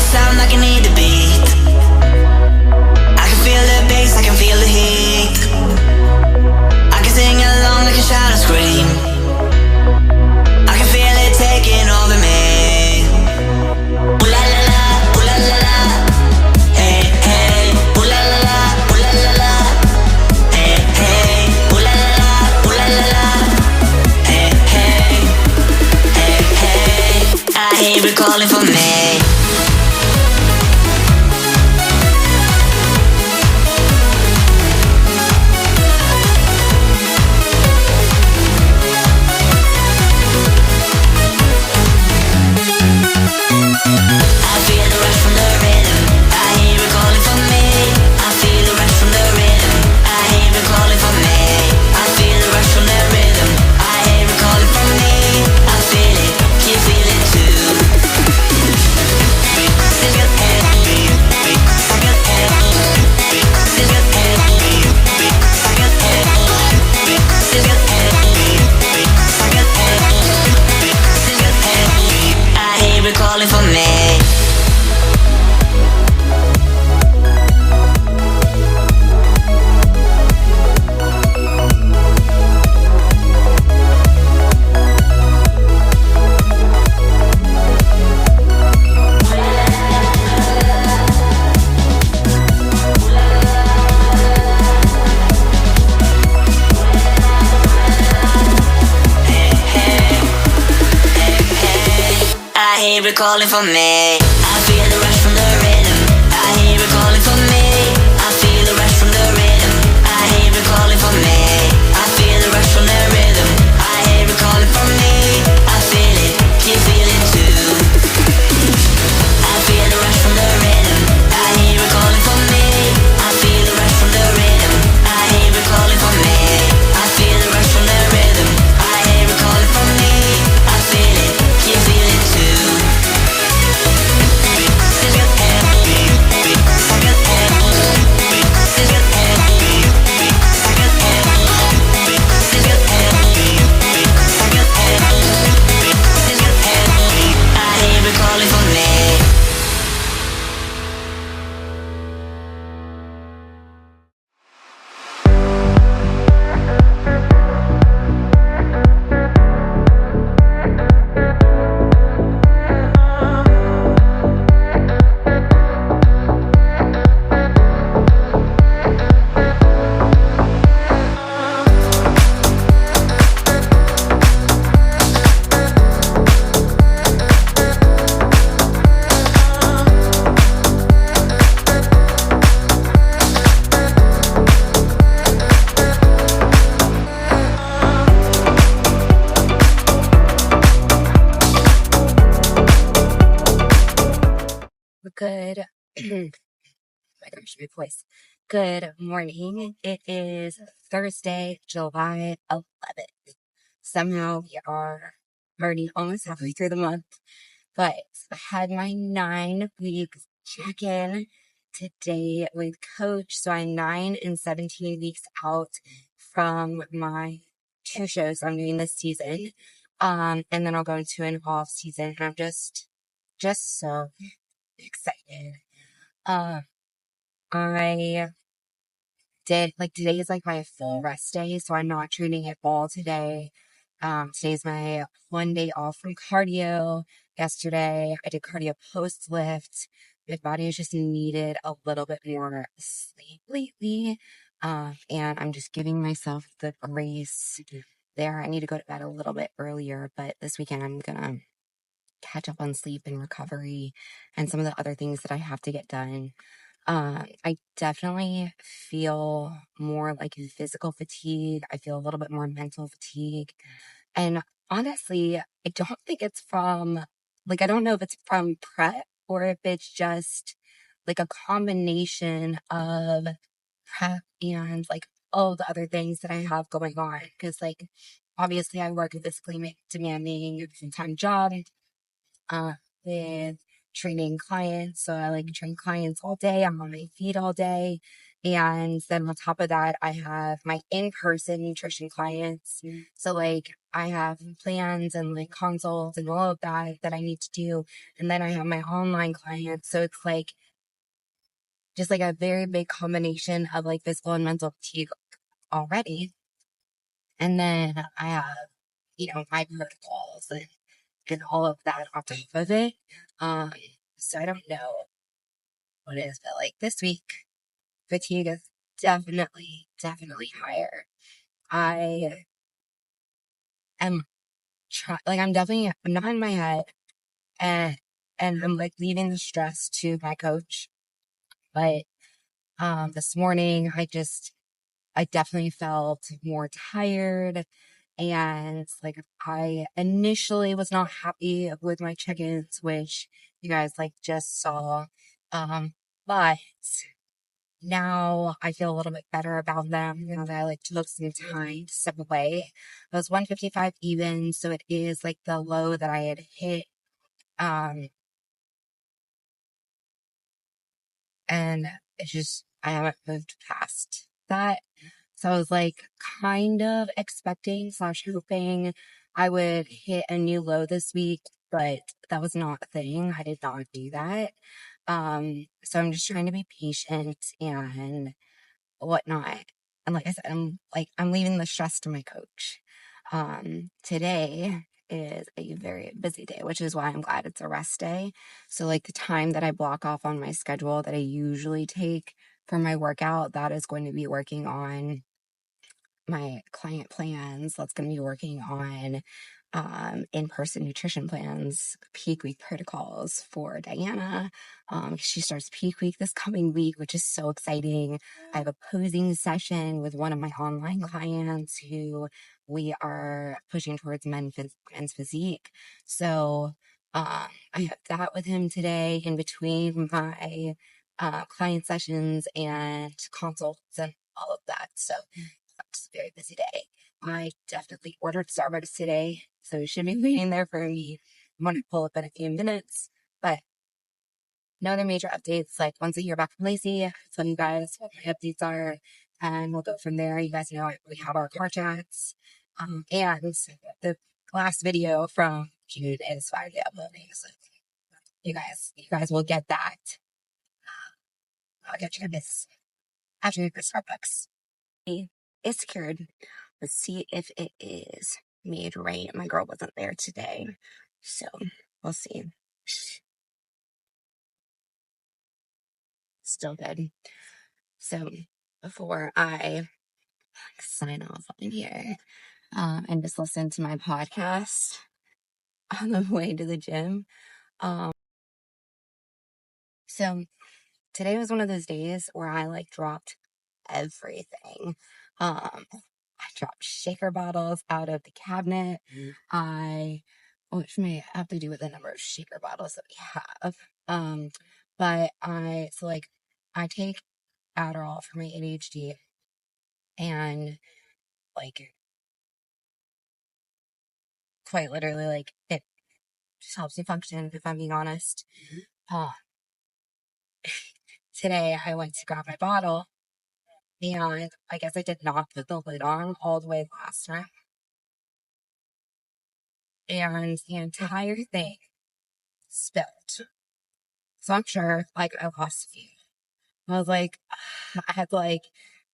sound like you need a beat. I can feel the bass, I can feel the heat. I can sing along like a shout or scream. I can feel it taking over me. Ooh la la la, ooh la la la. Hey, hey, ooh la la la, ooh la la la. Hey, hey, ooh la la la, ooh la la la. Hey, hey, hey, hey. I hear it calling for me. Calling for me. I hear it calling for me. I feel the rush from the rhythm. I hear it calling for me. I feel the rush from the rhythm. I hear it calling for me. I feel the rush from the rhythm. I hear it calling for me. I feel it, you feel it too. I feel the rush from the rhythm. I hear it calling for me. I feel the rush from the rhythm. I hear it calling for me. I feel the rush from the rhythm. I hear it calling for me. I feel it, you feel it too. Good. My gosh, my voice. Good morning. It is Thursday, July 11th. Somehow we are already almost halfway through the month, but I had my 9-week check-in today with Coach. So I'm 9 and 17 weeks out from my 2 shows I'm doing this season. And then I'll go into an off season, and I'm just so excited. I did, today is my full rest day, so I'm not training at all today. Today's my 1 day off from cardio. Yesterday, I did cardio post lift. My body has just needed a little bit more sleep lately. And I'm just giving myself the grace there. I need to go to bed a little bit earlier, but this weekend I'm gonna catch up on sleep and recovery and some of the other things that I have to get done. I definitely feel more physical fatigue. I feel a little bit more mental fatigue. And honestly, I don't think it's from, I don't know if it's from prep or if it's just a combination of prep and all the other things that I have going on. Because obviously I work a physically demanding full-time job, with training clients. So I train clients all day. I'm on my feet all day. And then on top of that, I have my in-person nutrition clients. So like I have plans and like consults and all of that that I need to do. And then I have my online clients. So it's like just like a very big combination of like physical and mental fatigue already. And then I have, my protocols and all of that on top of it. Um, so I don't know what it is, but like this week, fatigue is definitely higher. I am I'm definitely, I'm not in my head and, I'm like leaving the stress to my coach. But, this morning I definitely felt more tired. And like I initially was not happy with my check-ins, which you guys like just saw. But now I feel a little bit better about them. You know, that I like took some time to step away. It was 155 even, so it is like the low that I had hit. And it's just I haven't moved past that. So I was like kind of expecting slash hoping I would hit a new low this week, but that was not a thing. I did not do that. So I'm just trying to be patient and whatnot. And like I said, I'm leaving the stress to my coach. Today is a very busy day, which is why I'm glad it's a rest day. So like the time that I block off on my schedule that I usually take for my workout, that is going to be working on my client plans. That's going to be working on in-person nutrition plans, peak week protocols for Diana. She starts peak week this coming week, which is so exciting. I have a posing session with one of my online clients who we are pushing towards men's physique. So I have that with him today in between my client sessions and consults and all of that. So it's a very busy day. I definitely ordered Starbucks today, so you should be waiting there for me. I'm going to pull up in a few minutes, but no other major updates. Like once I hear back from Lacey, I'll tell you guys what my updates are, and we'll go from there. You guys know we have our car chats, and the last video from June is finally uploading, so you guys will get that. I'll get you this after you get Starbucks. It's secured. Let's see if it is made right. My girl wasn't there today, so we'll see. Still good. So before I sign off on here, and just listen to my podcast on the way to the gym. So today was one of those days where I like dropped everything. I dropped shaker bottles out of the cabinet. Which may have to do with the number of shaker bottles that we have. But I take Adderall for my ADHD, and like quite literally, like it just helps me function. If I'm being honest, uh, today I went to grab my bottle, and I guess I did not put the lid on all the way last time, and the entire thing spilled. So I'm sure like I lost a few. I was like, I had like,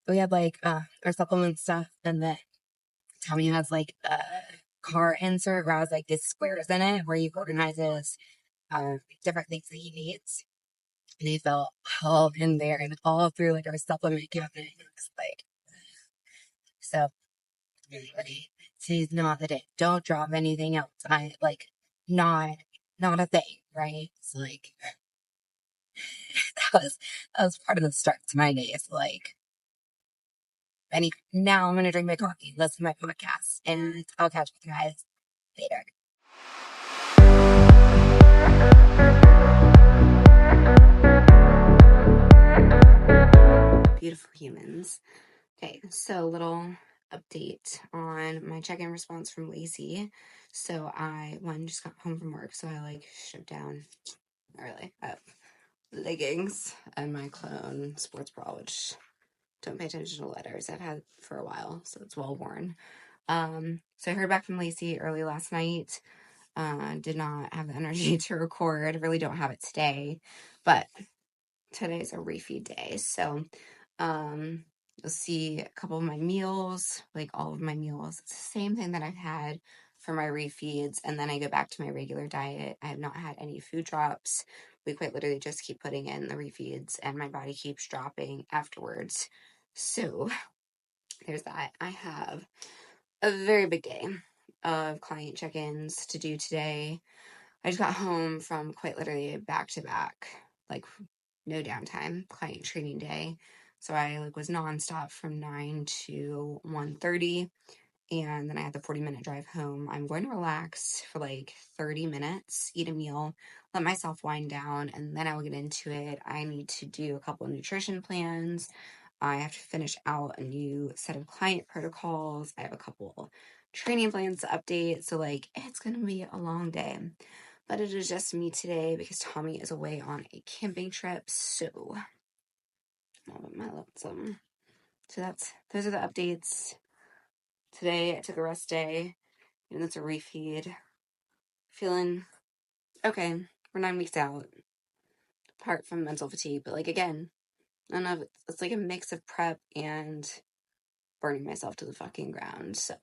we had like our supplement stuff, and then Tommy has like a car insert where I was like, this squares in it where he organizes different things that he needs. And he fell all in there and all through like our supplement cabinet. It was like, so really, today's not the day. Don't drop anything else. I like not a thing, right? It's like that was part of the start to my day. It's like now I'm gonna drink my coffee, listen to my podcast, and I'll catch you guys later. Beautiful humans. Okay, so little update on my check-in response from Lacey. So one just got home from work, so I like stripped down early up leggings and my clone sports bra, which don't pay attention to letters. I've had it for a while, so it's well worn. So I heard back from Lacey early last night. Did not have the energy to record. I really don't have it today, but today's a refeed day. So, you'll see a couple of my meals, like all of my meals. It's the same thing that I've had for my refeeds, and then I go back to my regular diet. I have not had any food drops. We quite literally just keep putting in the refeeds, and my body keeps dropping afterwards. So, there's that. I have a very big day of client check-ins to do today. I just got home from quite literally back to back, like no downtime, client training day. So I was nonstop from 9 to 1:30, and then I had the 40-minute drive home. I'm going to relax for like 30 minutes, eat a meal, let myself wind down, and then I will get into it. I need to do a couple of nutrition plans. I have to finish out a new set of client protocols. I have a couple training plans to update. So it's going to be a long day. But it is just me today because Tommy is away on a camping trip. So I'll put my lonesome. So those are the updates. Today I took a rest day, and it's a refeed. Feeling okay. We're 9 weeks out, apart from mental fatigue. But again, none of it's like a mix of prep and burning myself to the fucking ground. So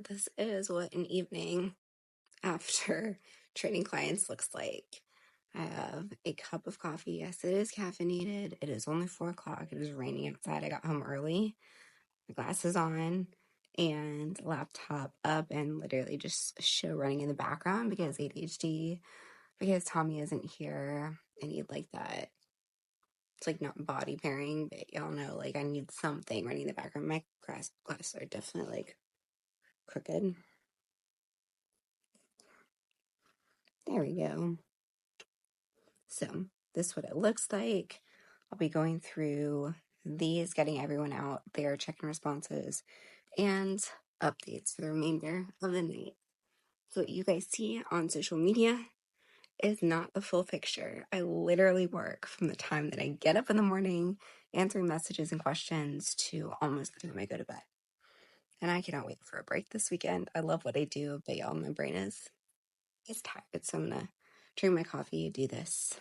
this is what an evening after training clients looks like. I have a cup of coffee. Yes, it is caffeinated. It is only 4 o'clock. It is raining outside. I got home early. My glasses on and laptop up, and literally just a show running in the background because ADHD, because Tommy isn't here. I need that. It's not body pairing, but y'all know I need something running in the background. My glasses are definitely crooked. There we go. So this is what it looks like. I'll be going through these, getting everyone out their check-in responses and updates for the remainder of the night. So what you guys see on social media is not the full picture. I literally work from the time that I get up in the morning, answering messages and questions, to almost the time I go to bed. And I cannot wait for a break this weekend. I love what I do, but y'all, my brain is tired. So I'm gonna drink my coffee, do this,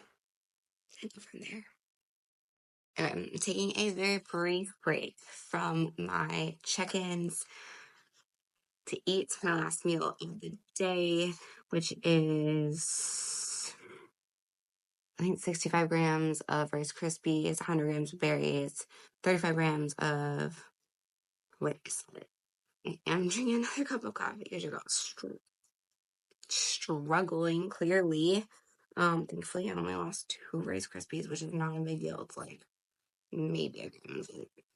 and go from there. I'm taking a very brief break from my check-ins to eat my last meal of the day, which is, I think, 65 grams of Rice Krispies, 100 grams of berries, 35 grams of what is it? I'm drinking another cup of coffee because your girl's struggling, clearly. Thankfully, I only lost 2 Rice Krispies, which is not a big deal. It's maybe a gram.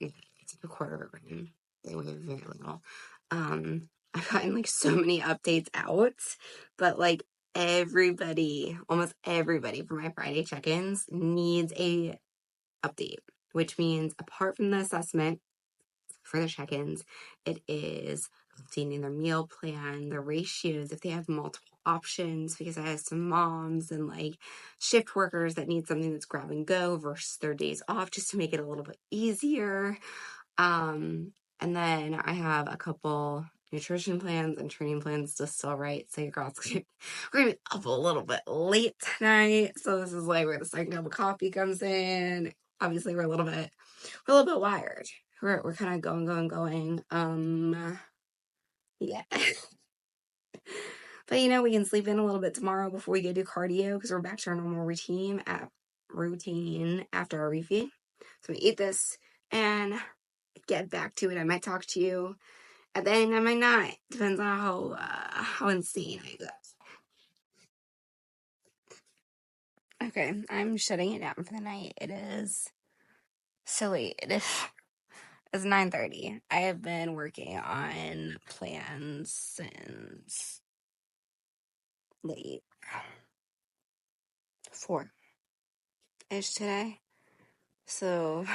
It's a quarter of a gram. They weigh very little. I've gotten so many updates out, but everybody, almost everybody from my Friday check-ins needs a update, which means apart from the assessment for the check-ins, it is updating their meal plan, their ratios, if they have multiple options, because I have some moms and shift workers that need something that's grab and go versus their days off, just to make it a little bit easier. And then I have a couple nutrition plans and training plans to still write. So your girl's gonna be up a little bit late tonight. So this is where the second cup of coffee comes in. Obviously we're a little bit wired. We're kind of going. Yeah. But we can sleep in a little bit tomorrow before we go do cardio, because we're back to our normal routine after our refeed. So we eat this and get back to it. I might talk to you at the end, I might not. Depends on how insane I get. Okay, I'm shutting it down for the night. It is so late. It's 9:30. I have been working on plans since late 4-ish today. So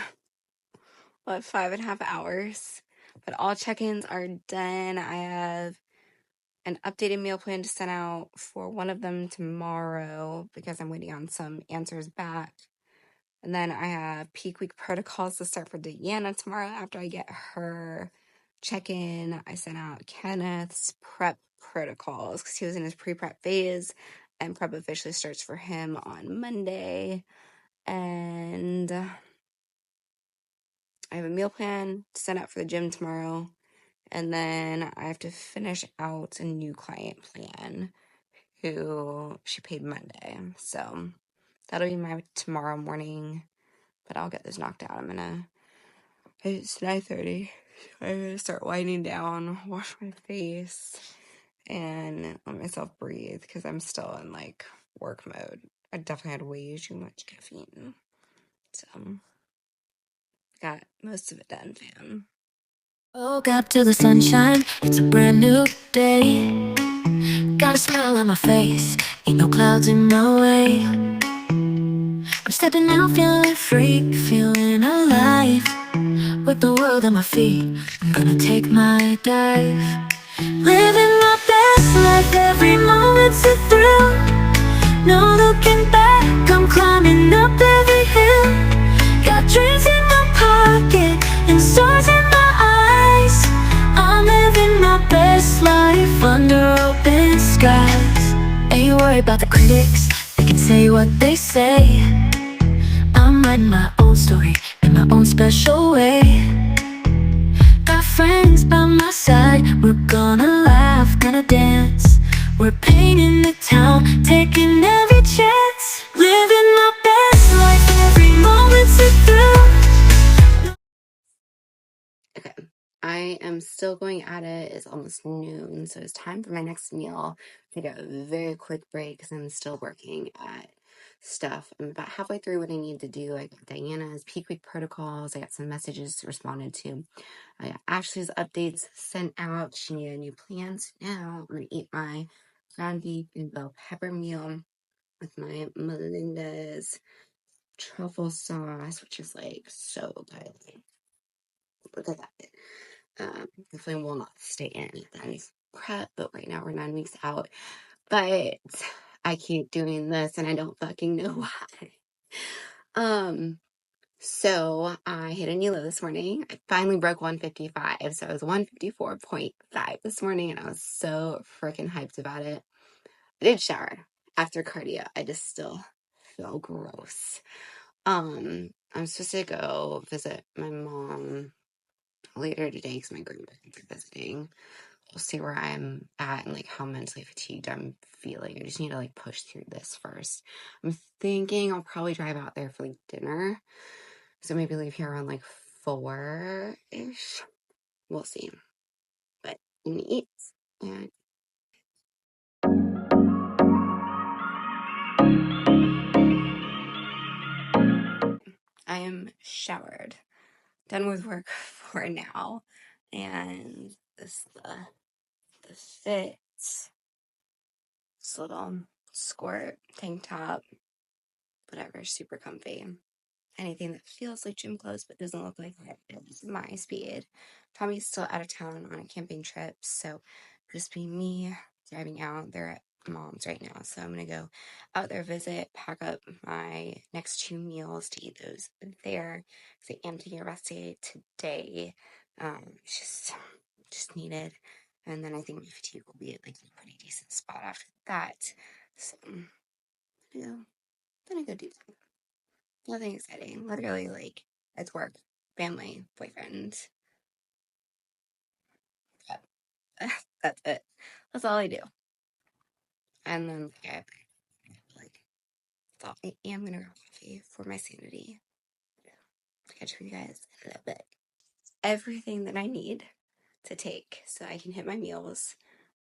5.5 hours. But all check-ins are done. I have an updated meal plan to send out for one of them tomorrow because I'm waiting on some answers back. And then I have peak week protocols to start for Deanna tomorrow after I get her check-in. I sent out Kenneth's prep protocols because he was in his pre-prep phase, and prep officially starts for him on Monday. And I have a meal plan to send out for the gym tomorrow. And then I have to finish out a new client plan who she paid Monday. So that'll be my tomorrow morning, but I'll get this knocked out. It's 9:30. I'm gonna start winding down, wash my face, and let myself breathe because I'm still in like work mode. I definitely had way too much caffeine. So got most of it done, fam. Woke up to the sunshine, it's a brand new day. Got a smile on my face, ain't no clouds in my way. I'm stepping out, feeling free, feeling alive. With the world at my feet, I'm gonna take my dive. Living my best life, every moment's a thrill. No looking back, I'm climbing up every hill. Got dreams in my pocket and stars in my eyes. I'm living my best life under open skies. Ain't worried about the critics, they can say what they say. I'm writing my own story in my own special way. Got friends by my side, we're gonna laugh, gonna dance. We're painting the town, taking every chance. Living my best life, every moment's a thrill. Okay, I am still going at it. It's almost noon, so it's time for my next meal. Take a very quick break because I'm still working at stuff. I'm about halfway through what I need to do. I got Diana's peak week protocols. I got some messages responded to. I got Ashley's updates sent out. She needed new plans. Now I'm gonna eat my ground beef and bell pepper meal with my Melinda's truffle sauce, which is like so good. Look at that. Definitely will not stay in then prep, but right now we're 9 weeks out. But I keep doing this and I don't fucking know why. So I hit a new low this morning. I finally broke 155. So I was 154.5 this morning and I was so freaking hyped about it. I did shower after cardio. I just still feel gross. I'm supposed to go visit my mom later today because my grandparents are visiting. We'll see where I'm at and like how mentally fatigued I'm feeling. I just need to like push through this first. I'm thinking I'll probably drive out there for like dinner. So maybe leave here around like 4-ish. We'll see. But I'm gonna eat. And I am showered. Done with work for now. And this the fit. This little skirt, tank top, whatever, super comfy. Anything that feels like gym clothes but doesn't look like it is my speed. Tommy's still out of town on a camping trip, so just be me driving out. They're at mom's right now, so I'm gonna go out there, visit, pack up my next 2 meals to eat those there. So I am taking a rest day today. Just needed, and then I think my fatigue will be at like a pretty decent spot after that. So yeah, then I go do that. Nothing exciting. Literally, like, it's work, family, boyfriend. That's it. That's all I do. And then, like, thought I am gonna grab coffee for my sanity. Catch you guys in a little bit. Everything that I need to take so I can hit my meals,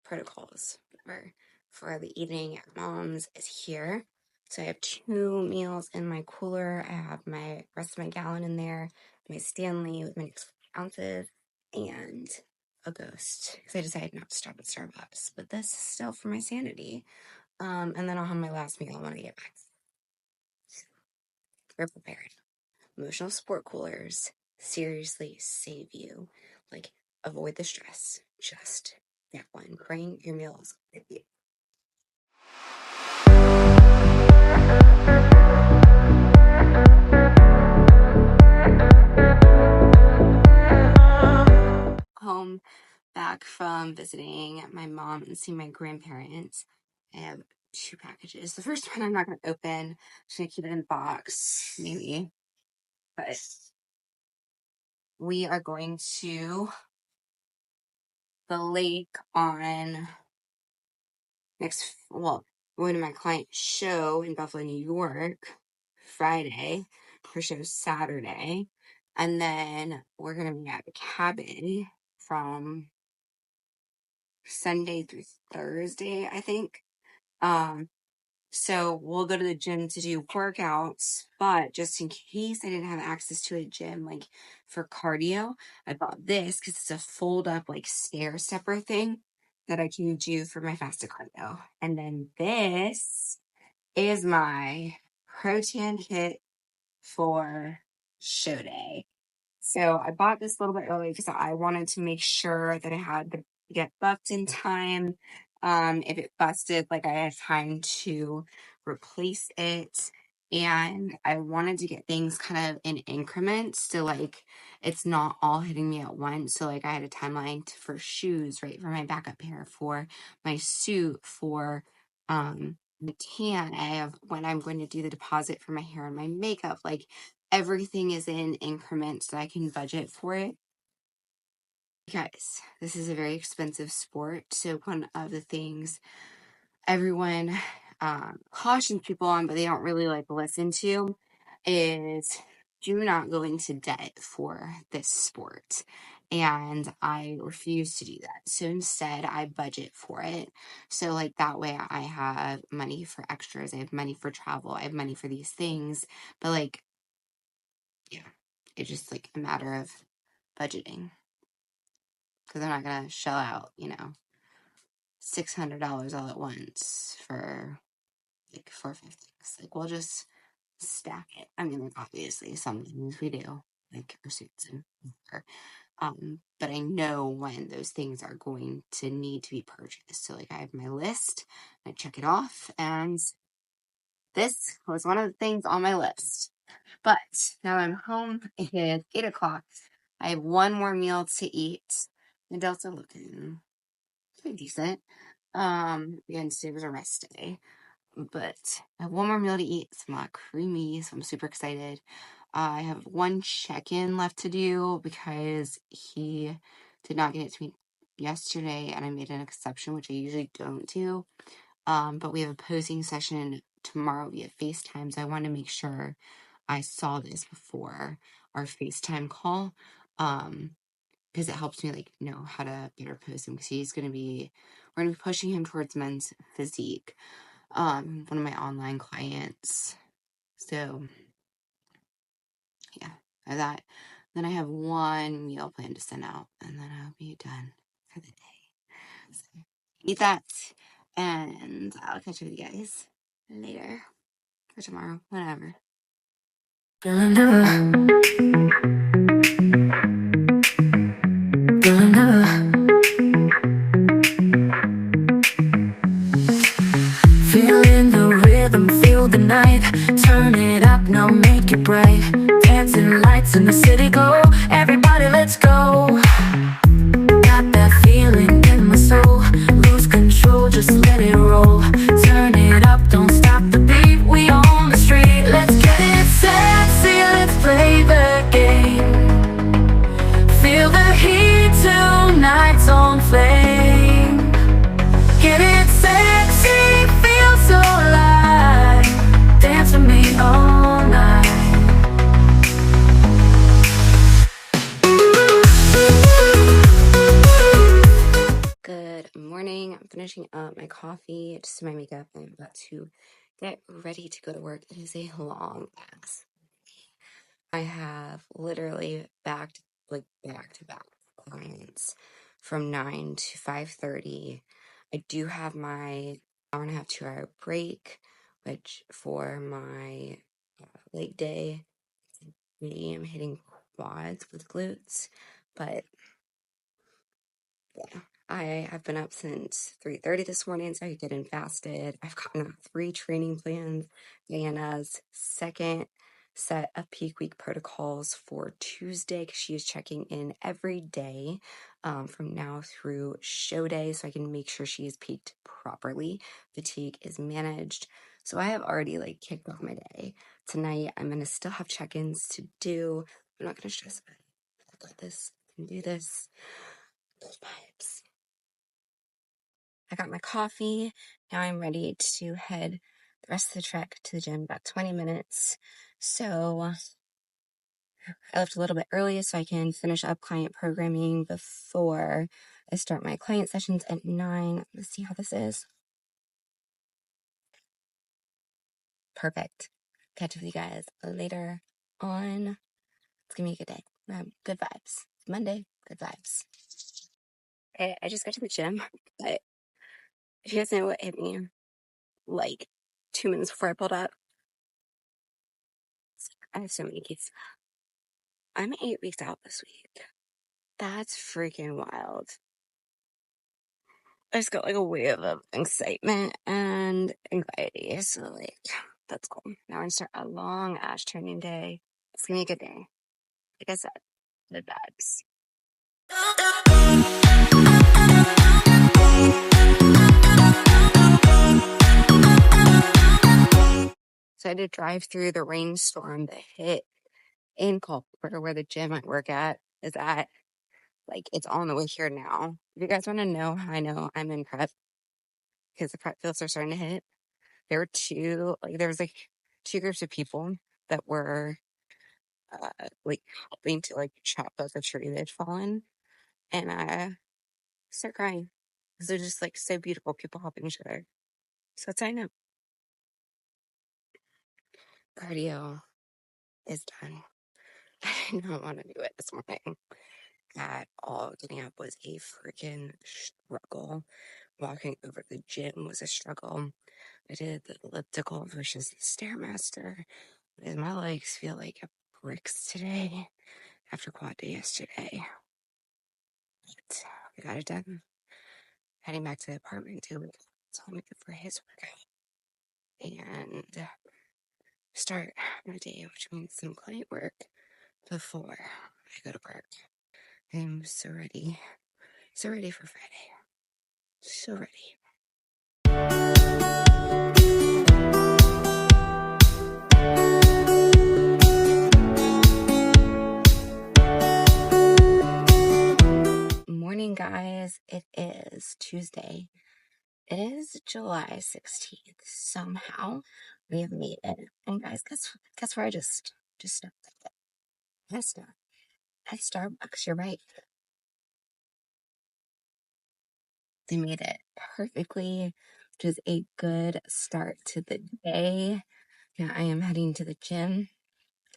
protocols, whatever, for the evening at mom's is here. So I have 2 meals in my cooler. I have my rest of my gallon in there, my Stanley with my next 4 ounces, and a ghost because I decided not to stop at Starbucks. But this is still for my sanity. And then I'll have my last meal when I get back. We're prepared. Emotional support coolers seriously save you. Like, avoid the stress. Just that one. Bring your meals with you. Home back from visiting my mom and seeing my grandparents. I have 2 packages. The first one I'm not going to open. Just going to keep it in the box, maybe. But we are going to the lake on going to my client's show in Buffalo, New York, Friday. Her show's Saturday. And then we're going to be at the cabin from Sunday through Thursday, I think. So we'll go to the gym to do workouts, but just in case I didn't have access to a gym, like for cardio, I bought this because it's a fold up, like stair stepper thing that I can do for my fasted cardio. And then this is my protein kit for show day. So I bought this a little bit early because I wanted to make sure that I had to get buffed in time. If it busted, like I had time to replace it. And I wanted to get things kind of in increments. So like it's not all hitting me at once. So like I had a timeline for shoes, right? For my backup pair, for my suit, for the tan. I have when I'm going to do the deposit for my hair and my makeup. Like everything is in increments so I can budget for it. Guys, this is a very expensive sport. So one of the things everyone cautions people on, but they don't really like listen to, is do not go into debt for this sport. And I refuse to do that. So instead, I budget for it. So, like, that way I have money for extras, I have money for travel, I have money for these things. But, like, yeah, it's just like a matter of budgeting because I'm not gonna shell out, $600 all at once for like 450. Like we'll just stack it. I mean, like obviously some things we do, like our suits and whatever. But I know when those things are going to need to be purchased. So like I have my list, I check it off, and this was one of the things on my list. But now I'm home. It is 8 o'clock. I have one more meal to eat. The adults are looking pretty decent. Again, today was a rest day. But I have one more meal to eat. It's not creamy, so I'm super excited. I have one check-in left to do because he did not get it to me yesterday, and I made an exception, which I usually don't do. But we have a posing session tomorrow via FaceTime, so I want to make sure I saw this before our FaceTime call. Because it helps me like know how to better pose him because we're gonna be pushing him towards men's physique. One of my online clients. So yeah, I have that. Then I have one meal plan to send out, and then I'll be done for the day. So eat that, and I'll catch you guys later or tomorrow, whatever. Feeling the rhythm, feel the night. Turn it up, now make it bright. Dancing lights in the city glow. Everybody, let's go. Got that feeling in my soul. Lose control, just let it roll. Turn it up, don't stop the beat. We on the street, let's get it sexy. Let's play the game. Feel the heat, tonight's on flame. Get it sexy, feel so alive. Dance with me all night. Good morning. I'm finishing up my coffee, just my makeup, and I'm about to get ready to go to work. It is a long ass. I have literally back to back clients from 9 to 5:30. I do have my hour and a half, 2 hour break, which for my leg day, maybe I'm hitting quads with glutes, but yeah, I have been up since 3:30 this morning, so I did and fasted. I've gotten 3 training plans. Diana's second set of peak week protocols for Tuesday because she is checking in every day from now through show day, so I can make sure she is peaked properly. Fatigue is managed. So I have already kicked off my day. Tonight I'm gonna still have check-ins to do. I'm not gonna stress about it. I got this. I can do this. Those vibes. I got my coffee. Now I'm ready to head the rest of the trek to the gym, about 20 minutes. So I left a little bit early so I can finish up client programming before I start my client sessions at 9. Let's see how this is. Perfect. Catch up with you guys later on. It's gonna be a good day. Good vibes. Monday, good vibes. I just got to the gym, but if you guys know what hit me 2 minutes before I pulled up, I have so many kids. I'm 8 weeks out this week. That's freaking wild. I just got a wave of excitement and anxiety. So that's cool. Now I'm gonna start a long ass training day. It's gonna be a good day. Like I said, the vibes. So I had to drive through the rainstorm that hit in Culver, where the gym I work at is at. It's on the way here now. If you guys want to know how I know I'm in prep, because the prep fields are starting to hit, there were there was 2 groups of people that were helping to chop up a tree that had fallen, and I start crying because they're just so beautiful, people helping each other. So that's how I know cardio is done. I did not want to do it this morning at all. Getting up was a freaking struggle. Walking over to the gym was a struggle. I did the elliptical versus the Stairmaster. And my legs feel like bricks today after quad day yesterday. But we got it done. Heading back to the apartment to Tommy for his workout and start my day, which means some client work before I go to work. I'm so ready. So ready for Friday. So ready. Morning, guys. It is Tuesday. It is July 16th. Somehow we have made it. And guys, guess where I just stopped at? That's not at Starbucks. You're right. They made it perfectly, which is a good start to the day. Now I am heading to the gym.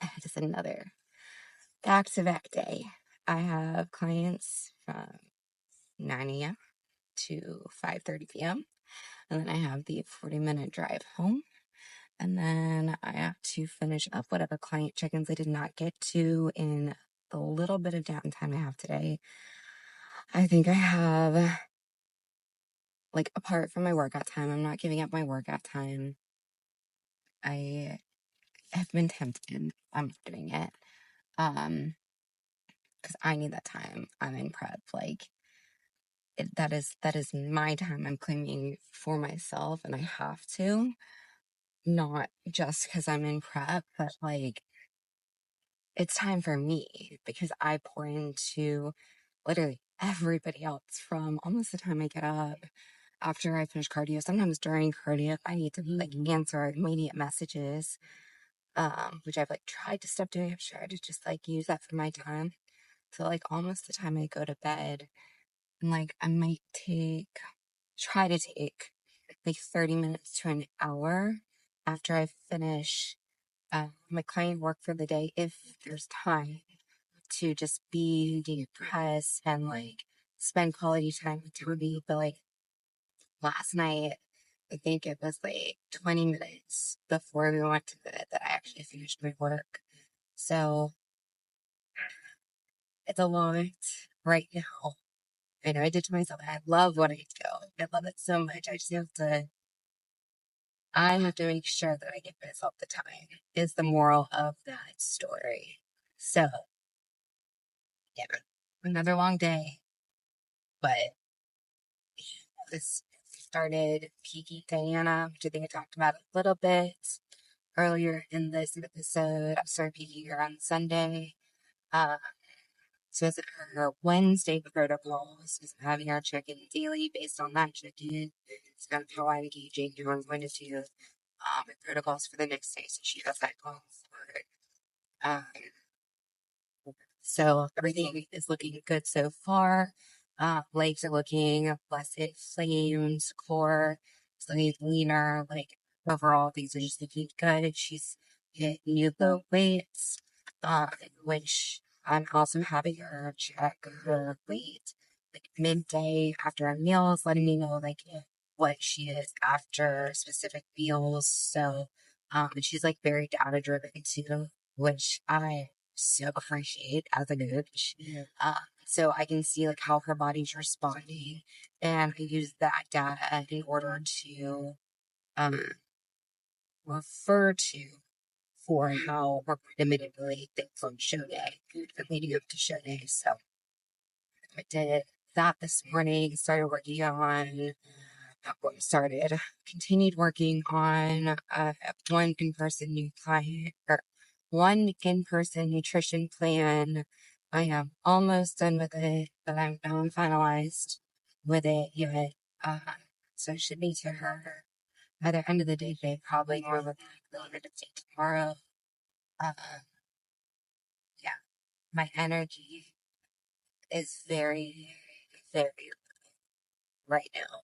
It is another back-to-back day. I have clients from 9 a.m. to 5:30 p.m. And then I have the 40-minute drive home. And then I have to finish up whatever client check-ins I did not get to in the little bit of downtime I have today. I think I have, apart from my workout time, I'm not giving up my workout time. I have been tempted. I'm doing it. Because I need that time. I'm in prep. That is my time I'm claiming for myself, and I have to. Not just because I'm in prep, but it's time for me because I pour into literally everybody else from almost the time I get up after I finish cardio. Sometimes during cardio, if I need to answer immediate messages, which I've tried to stop doing. I've tried to just use that for my time. So almost the time I go to bed, and I might try to take 30 minutes to an hour after I finish my client work for the day, if there's time to just be decompress and spend quality time with Ruby. But last night, I think it was 20 minutes before we went to bed that I actually finished my work. So it's a lot right now. I know I did to myself. I love what I do. I love it so much. I have to make sure that I give myself the time, is the moral of that story. So, yeah, another long day, but this started peaking Diana, which I think I talked about a little bit earlier in this episode. I started peaking her on Sunday. So it's her Wednesday protocols, is having our check-in daily based on that check-in. It's kind of how I'm engaging who I'm going to do protocols for the next day. So she does that going forward. Um, so everything is looking good so far. Legs are looking less inflamed, core is looking leaner. Like overall, things are just looking good. She's hit new low weights, which I'm also having her check her weight like midday after our meals, letting me know like what she is after specific meals. So, and she's like very data driven too, which I so appreciate as a coach. Yeah. So I can see like how her body's responding, and I use that data in order to um refer to for how we're going to manipulate things on show day, leading up to show day. So I did that this morning. Continued working on one in-person new client or one in-person nutrition plan. I am almost done with it, but I'm not finalized with it yet. Uh, so it should be to her by the end of the day today, probably more than the end of the day tomorrow. Uh, yeah, my energy is very, very right now.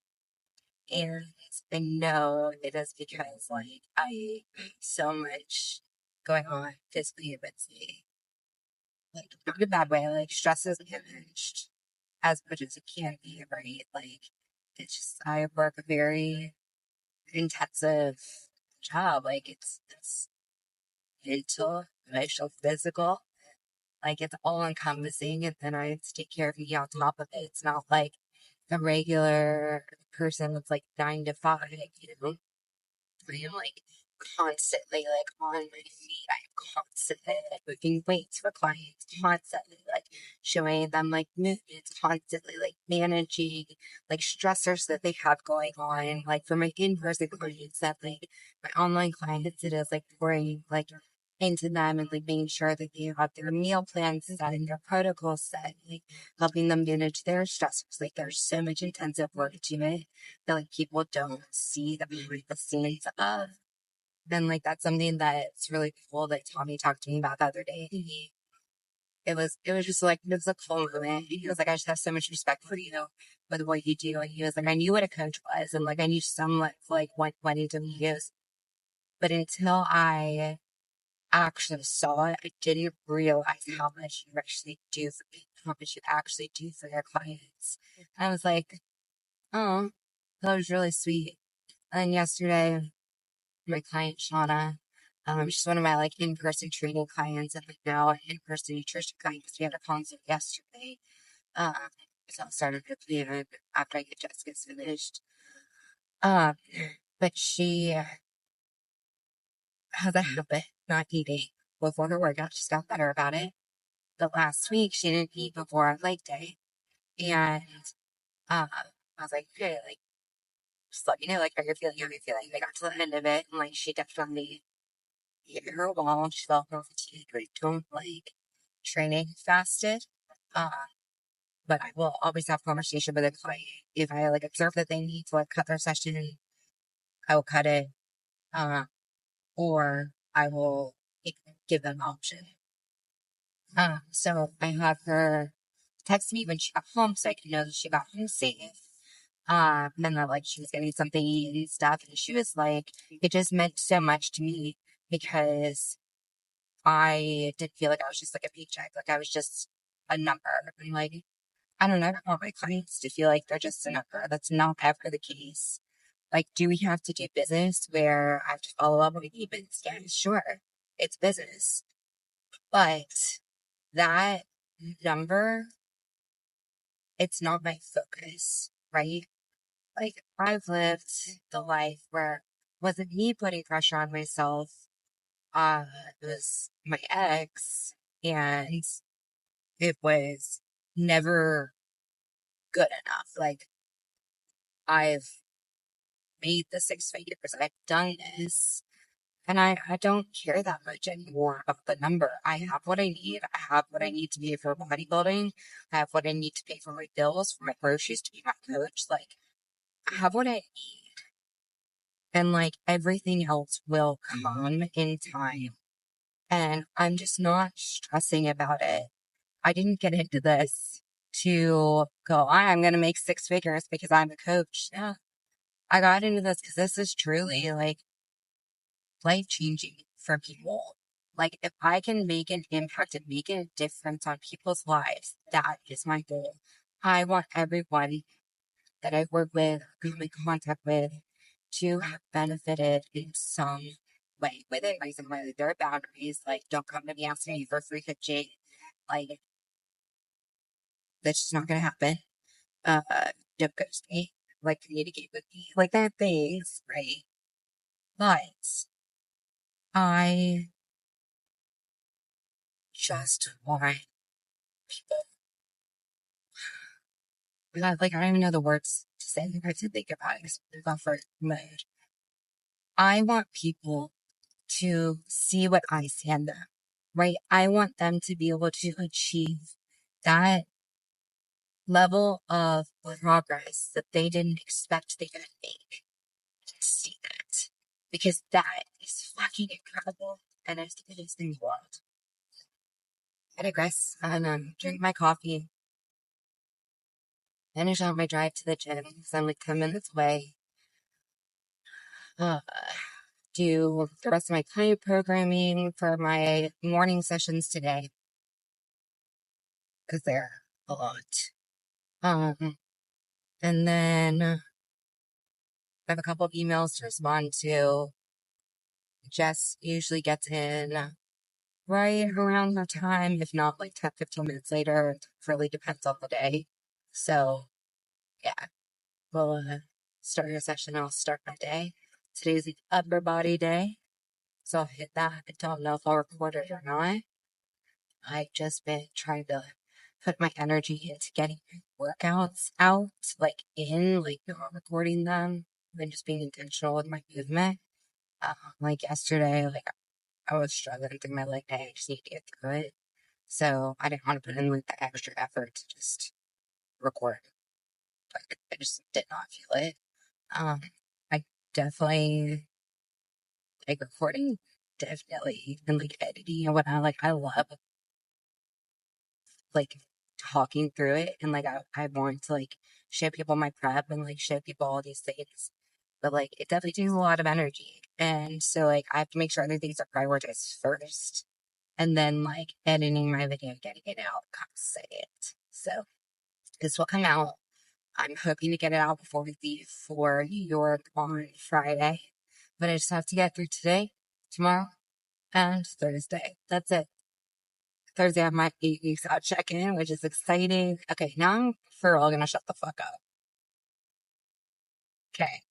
And I know it is because, like, I have so much going on physically and mentally. Like, not in a bad way. Like, stress is managed as much as it can be, right? Like, it's just, I work a very intensive job. Like, it's mental, emotional, physical. Like, it's all encompassing. And then I have to take care of me on top of it. It's not like a regular person that's like 9 to 5, you know? I am like constantly like on my feet. I am constantly like moving weights for clients, constantly like showing them like movements, constantly like managing like stressors that they have going on. Like for my in-person clients, that like my online clients, it is like pouring like into them and like making sure that they have their meal plans set and their protocols set, like helping them manage their stressors. Like there's so much intensive work to it that like people don't see the behind the scenes of. Then like that's something that's really cool that Tommy talked to me about the other day. It was just like it was a cool moment. He was like, I just have so much respect for you with what you do. And he was like, I knew what a coach was, and like I knew somewhat like what went into me. But until I actually saw it, I didn't realize how much you actually do for people, how much you actually do for your clients. And I was like, oh, that was really sweet. And yesterday, my client Shauna, she's one of my like in-person training clients, and like now an in-person nutrition client because we had a consult yesterday. Um, so I'll start her plan after I get Jessica's finished. Um, but she has a habit not eating before her workout. She's got better about it. But last week she didn't eat before our leg day, and I was like, okay, like just let me know like how you're feeling, how you're feeling. I got to the end of it, and like she definitely hit her wall. She felt her fatigue. I don't like training fasted. Uh, but I will always have conversation with a client. If I like observe that they need to like cut their session, I will cut it. Or I will give them an option. So I have her text me when she got home so I can know that she got home safe. And that like she was getting something to eat and stuff. And she was like, it just meant so much to me because I did feel like I was just like a paycheck. Like I was just a number. And like, I don't know, I don't want my clients to feel like they're just a number. That's not ever the case. Like, do we have to do business where I have to follow up with business? Yeah, sure. It's business. But that number it's not my focus, right? Like, I've lived the life where it wasn't me putting pressure on myself, uh, it was my ex, and it was never good enough. Like, I've made the six figures, I've done this, and I don't care that much anymore about the number. I have what I need. I have what I need to pay for bodybuilding. I have what I need to pay for my bills, for my groceries, to be my coach. Like, I have what I need. And like everything else will come in time. And I'm just not stressing about it. I didn't get into this to go, I'm going to make six figures because I'm a coach. No, I got into this because this is truly like life changing for people. Like, if I can make an impact and make a difference on people's lives, that is my goal. I want everyone that I work with, come in contact with, to have benefited in some way. Within reason, like, there are boundaries. Like, don't come to me asking me for free coaching. Like, that's just not going to happen. Uh, don't ghost me. Like, communicate with me. Like, there are things, right? But I just want people. Like, I don't even know the words to say. I have to think about it. Buffer mode. I want people to see what I see in them, right? I want them to be able to achieve that level of progress that they didn't expect they could make. See that. Because that is fucking incredible and it's the biggest thing in the world. I digress. And drink my coffee, finish out my drive to the gym because I'm like 10 minutes away. Uh, do the rest of my client programming for my morning sessions today because they're a lot. Um, and then I have a couple of emails to respond to. Jess usually gets in right around the time, if not like 10, 15 minutes later. It really depends on the day. So, yeah, we'll start your session. I'll start my day. Today's the upper body day. So I'll hit that. I don't know if I'll record it or not. I've just been trying to put my energy into getting workouts out, like not recording them, and just being intentional with my movement. Like yesterday, like I was struggling through my leg day. I just need to get through it. So I didn't want to put in like the extra effort to just record. Like I just did not feel it. Um, I definitely like recording, definitely, and like editing and whatnot. Like I love like talking through it, and like I want to like show people my prep and like show people all these things. But like it definitely takes a lot of energy. And so like I have to make sure other things are prioritized first. And then like editing my video, getting it out, comes second. So this will come out. I'm hoping to get it out before we leave for New York on Friday. But I just have to get through today, tomorrow, and Thursday. That's it. Thursday, I have my 8 weeks out check in, which is exciting. Okay, now I'm for real gonna shut the fuck up. Okay.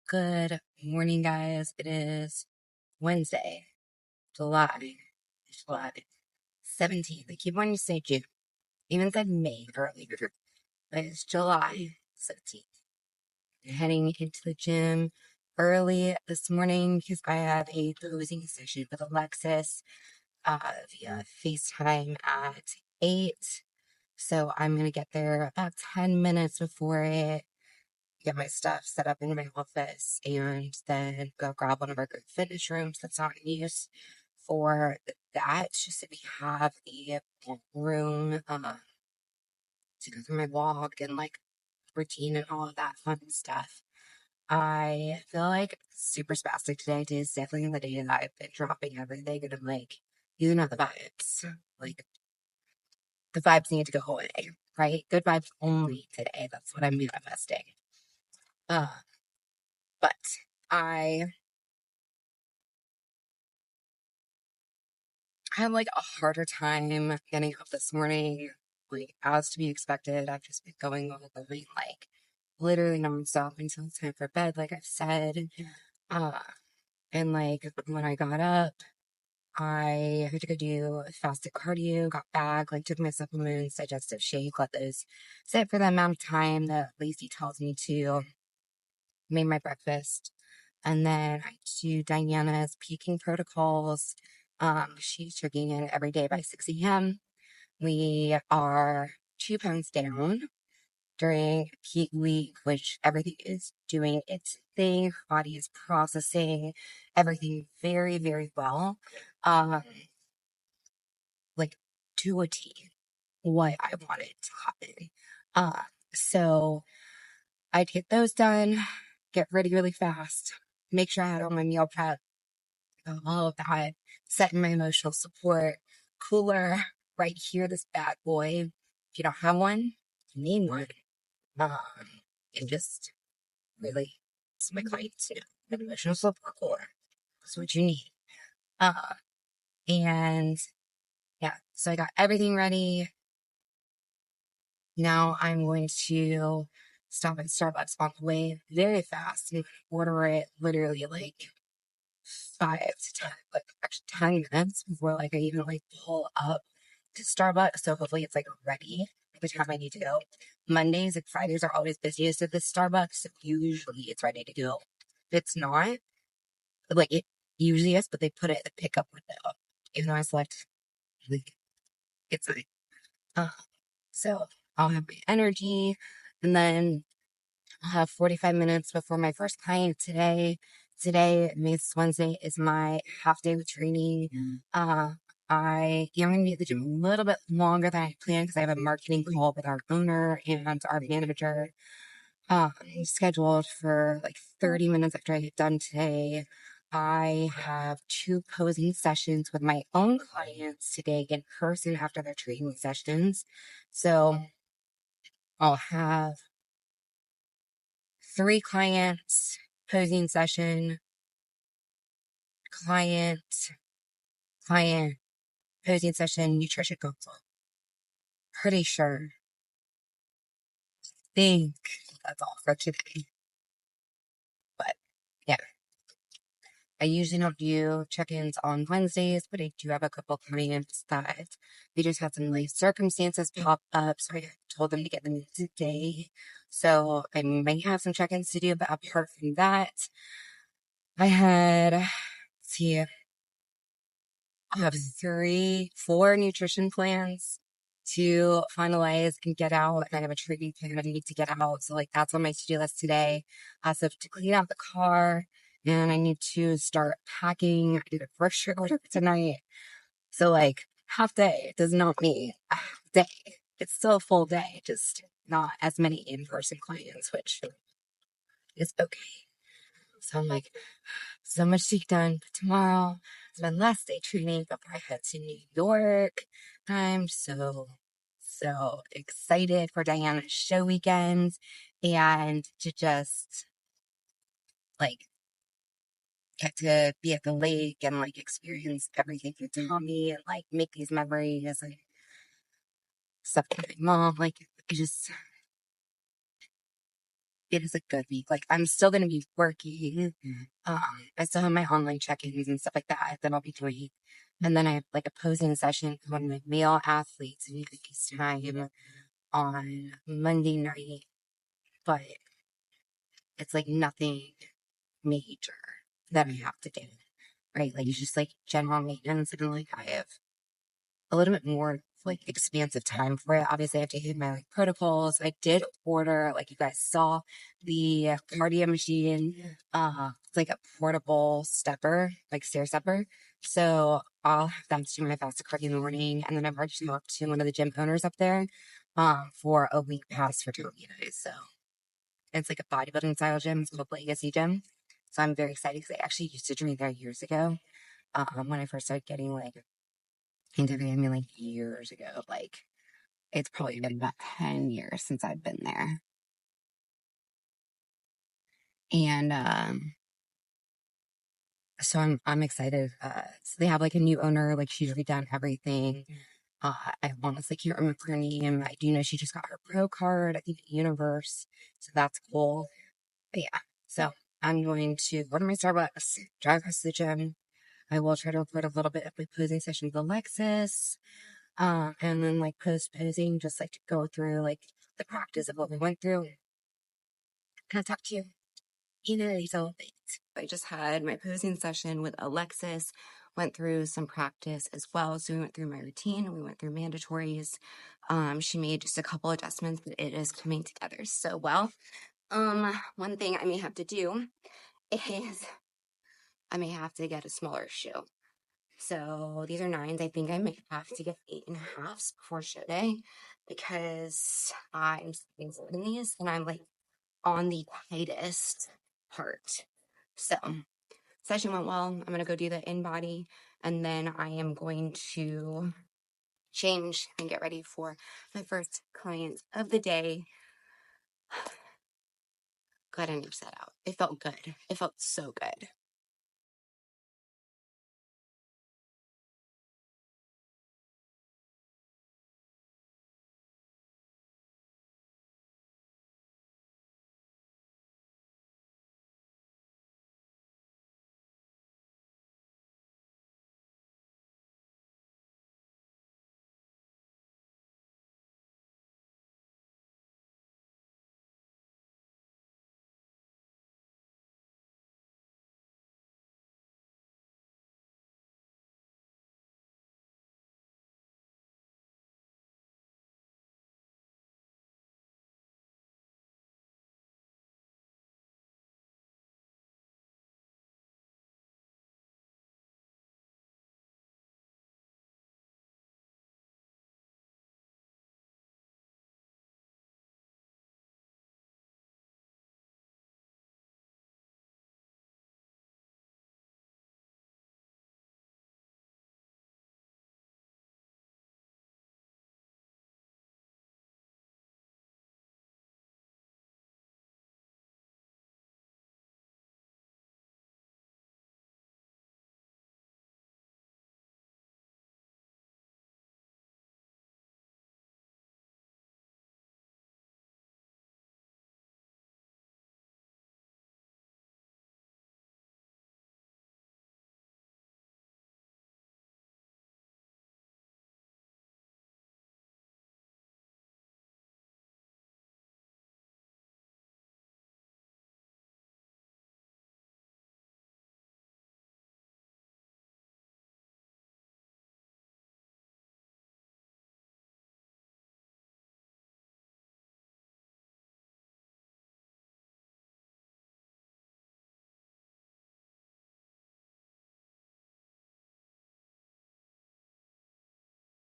Good morning, guys. It is Wednesday, July 17th. I keep wanting to say June. Even said May earlier, but it's July 17th. I'm heading into the gym early this morning because I have a posing session with Alexis via FaceTime at 8. So I'm going to get there about 10 minutes before it, get my stuff set up in my office, and then go grab one of our group fitness rooms that's not in use for that, just so we have a room to go through my walk and like routine and all of that fun stuff. I feel like super spastic today. Today is definitely the day that I've been dropping everything, and I'm like, you know the vibes. Like, the vibes need to go away, right? Good vibes only today. That's what I'm manifesting. Uh, but I had like a harder time getting up this morning, like as to be expected. I've just been going like literally nonstop until it's time for bed, like I've said. Uh, and like when I got up, I had to go do fasted cardio, got back, like took my supplements, digestive shake, let those sit for the amount of time that Lacey tells me to, made my breakfast, and then I do Diana's peaking protocols. She's checking in every day by 6 a.m. We are 2 pounds down during peak week, which everything is doing its thing. Body is processing everything very, very well. Like to a T, what I wanted to happen. So I'd get those done, get ready really fast, make sure I had all my meal prep, all of that, setting my emotional support cooler right here, this bad boy. If you don't have one, you need one. Um, and just really, it's my clients, an emotional support cooler. That's what you need. Uh, and yeah, so I got everything ready. Now I'm going to stop at Starbucks on the way very fast and order it literally like 5 to 10, like actually 10 minutes before like I even like pull up to Starbucks. So hopefully it's like ready by the time I need to go. Mondays and Fridays are always busiest at this Starbucks. So usually it's ready to go. If it's not, like it usually is, but they put it in the pickup window. Even though I select like it's like so I'll have my energy, and then I'll have 45 minutes before my first client today. Today, May Wednesday, is my half day with training. I am going to be at the gym a little bit longer than I planned because I have a marketing call with our owner and our manager scheduled for like 30 minutes after I get done today. I have 2 posing sessions with my own clients today in person after their training sessions. So I'll have 3 clients, posing session, client, client, posing session, nutrition consult. Pretty sure. Think that's all for today. But yeah, I usually don't do check-ins on Wednesdays, but I do have a couple clients that they just had some life circumstances pop up, so I told them to get them today. So I may have some check-ins to do, but apart from that, I had, let's see, I have 4 nutrition plans to finalize and get out. And I have a training plan I need to get out. So like that's on my to-do list today. So to clean out the car, and I need to start packing. I did a grocery order tonight. So like half day does not mean a half day. It's still a full day, just not as many in-person clients, which is okay. So I'm like, so much to get done. But tomorrow is my last day training before I head to New York. I'm so excited for Diana's show weekend and to just like get to be at the lake and like experience everything with Tommy and like make these memories and stuff with my mom. Like it just it is a good week. Like, I'm still going to be working. I still have my online check-ins and stuff like that I'll be doing. And then I have like a posing session with one of my male athletes in FaceTime on Monday night. But it's like nothing major that I have to do, right? Like, it's just like general maintenance. And like, I have a little bit more like expansive time for it. Obviously, I have to hit my like protocols. I did order, like you guys saw, the cardio machine. It's like a portable stepper, like stair stepper. So I'll have them do my fasted cardio in the morning, and then I've already talked to one of the gym owners up there, for a week pass for tornadoes. So it's like a bodybuilding style gym. It's called Legacy Gym. So I'm very excited because I actually used to train there years ago. When I first started getting like into the, I mean, like years ago. Like, it's probably been about 10 years since I've been there. And so I'm excited. So they have like a new owner, like she's redone everything. I honestly can't remember her name. I do know she just got her pro card, I think at Universe. So that's cool. But yeah, so I'm going to go to my Starbucks, drive across to the gym. I will try to record a little bit of my posing session with Alexis. And then like post posing, just like to go through like the practice of what we went through. Kind of talk to you in a little bit. I just had my posing session with Alexis, went through some practice as well. So we went through my routine, we went through mandatories. She made just a couple adjustments, but it is coming together so well. One thing I may have to do is I may have to get a smaller shoe. So these are 9s. I think I may have to get 8.5s before show day because I'm in these and I'm like on the tightest part. So session went well. I'm going to go do the in body and then I am going to change and get ready for my first client of the day. Glad I never set out. It felt good. It felt so good.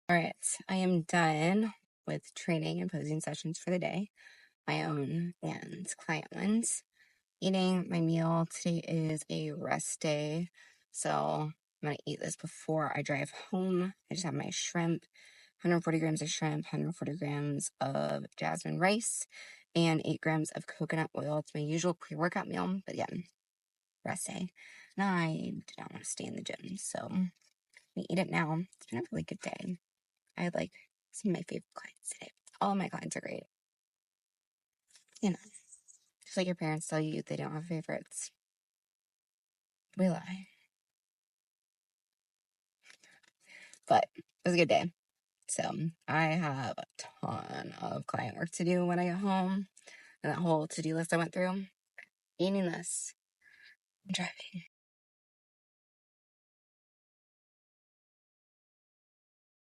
All right, I am done with training and posing sessions for the day, my own and client ones. Eating my meal. Today is a rest day, so I'm gonna eat this before I drive home. I just have my shrimp, 140 grams of shrimp, 140 grams of jasmine rice, and 8 grams of coconut oil. It's my usual pre-workout meal, but yeah, rest day. And I did not want to stay in the gym, so I'm gonna eat it now. It's been a really good day. I had like some of my favorite clients today. All of my clients are great. You know, Just like your parents tell you they don't have favorites. We lie. But it was a good day. So I have a ton of client work to do when I get home. And that whole to-do list I went through. Eating this. I'm driving.